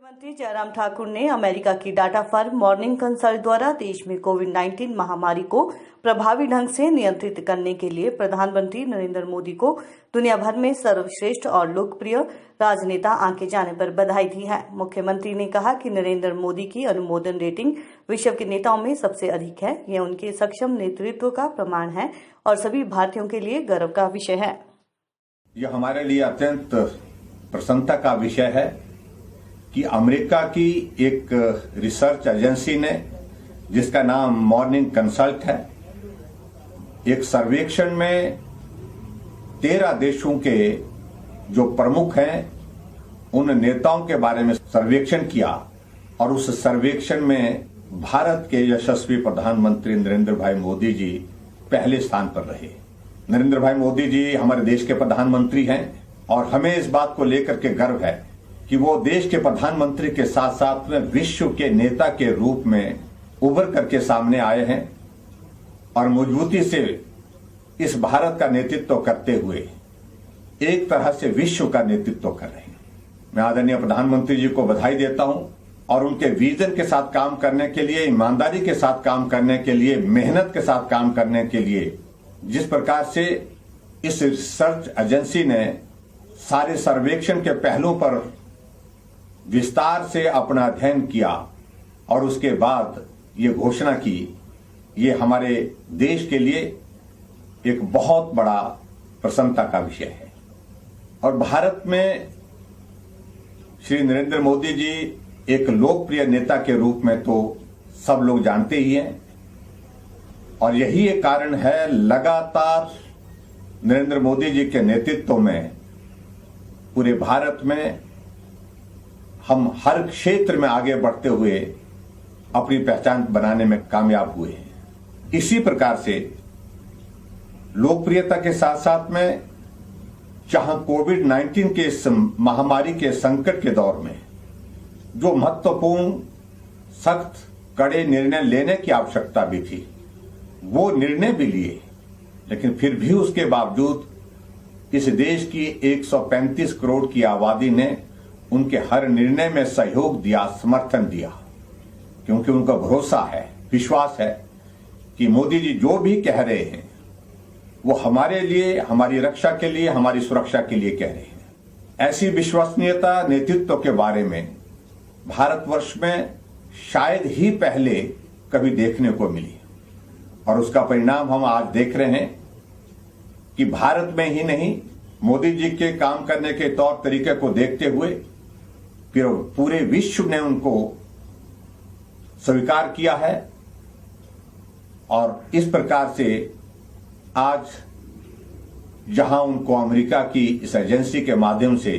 मुख्यमंत्री जयराम ठाकुर ने अमेरिका की डाटा फर्म मॉर्निंग कंसल्ट द्वारा देश में कोविड-19 महामारी को प्रभावी ढंग से नियंत्रित करने के लिए प्रधानमंत्री नरेंद्र मोदी को दुनिया भर में सर्वश्रेष्ठ और लोकप्रिय राजनेता आंके जाने पर बधाई दी है। मुख्यमंत्री ने कहा कि नरेंद्र मोदी की अनुमोदन रेटिंग विश्व के नेताओं में सबसे अधिक है। यह उनके सक्षम नेतृत्व का प्रमाण है और सभी भारतीयों के लिए गर्व का विषय है। यह हमारे लिए अत्यंत प्रसन्नता का विषय है कि अमेरिका की एक रिसर्च एजेंसी ने, जिसका नाम मॉर्निंग कंसल्ट है, एक सर्वेक्षण में 13 देशों के जो प्रमुख हैं उन नेताओं के बारे में सर्वेक्षण किया और उस सर्वेक्षण में भारत के यशस्वी प्रधानमंत्री नरेंद्र भाई मोदी जी पहले स्थान पर रहे। नरेंद्र भाई मोदी जी हमारे देश के प्रधानमंत्री हैं और हमें इस बात को लेकर के गर्व है कि वो देश के प्रधानमंत्री के साथ साथ में विश्व के नेता के रूप में उभर करके सामने आए हैं और मजबूती से इस भारत का नेतृत्व करते हुए एक तरह से विश्व का नेतृत्व कर रहे हैं। मैं आदरणीय प्रधानमंत्री जी को बधाई देता हूं और उनके विजन के साथ काम करने के लिए, ईमानदारी के साथ काम करने के लिए, मेहनत के साथ काम करने के लिए जिस प्रकार से इस रिसर्च एजेंसी ने सारे सर्वेक्षण के पहलुओं पर विस्तार से अपना अध्ययन किया और उसके बाद ये घोषणा की, ये हमारे देश के लिए एक बहुत बड़ा प्रसन्नता का विषय है। और भारत में श्री नरेंद्र मोदी जी एक लोकप्रिय नेता के रूप में तो सब लोग जानते ही हैं और यही एक कारण है, लगातार नरेंद्र मोदी जी के नेतृत्व में पूरे भारत में हम हर क्षेत्र में आगे बढ़ते हुए अपनी पहचान बनाने में कामयाब हुए हैं। इसी प्रकार से लोकप्रियता के साथ साथ में जहां कोविड-19 के इस महामारी के संकट के दौर में जो महत्वपूर्ण, सख्त, कड़े निर्णय लेने की आवश्यकता भी थी, वो निर्णय भी लिए, लेकिन फिर भी उसके बावजूद इस देश की 135 करोड़ की आबादी ने उनके हर निर्णय में सहयोग दिया, समर्थन दिया, क्योंकि उनका भरोसा है, विश्वास है कि मोदी जी जो भी कह रहे हैं वो हमारे लिए, हमारी रक्षा के लिए, हमारी सुरक्षा के लिए कह रहे हैं। ऐसी विश्वसनीयता नेतृत्व के बारे में भारतवर्ष में शायद ही पहले कभी देखने को मिली और उसका परिणाम हम आज देख रहे हैं कि भारत में ही नहीं, मोदी जी के काम करने के तौर तरीके को देखते हुए फिर पूरे विश्व ने उनको स्वीकार किया है और इस प्रकार से आज जहां उनको अमेरिका की इस एजेंसी के माध्यम से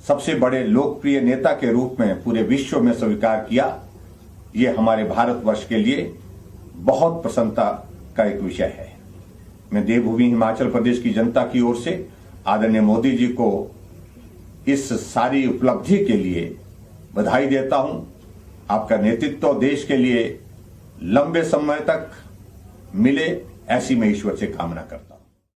सबसे बड़े लोकप्रिय नेता के रूप में पूरे विश्व में स्वीकार किया, ये हमारे भारतवर्ष के लिए बहुत प्रसन्नता का एक विषय है। मैं देवभूमि हिमाचल प्रदेश की जनता की ओर से आदरणीय मोदी जी को इस सारी उपलब्धि के लिए बधाई देता हूं। आपका नेतृत्व देश के लिए लंबे समय तक मिले, ऐसी मैं ईश्वर से कामना करता हूं।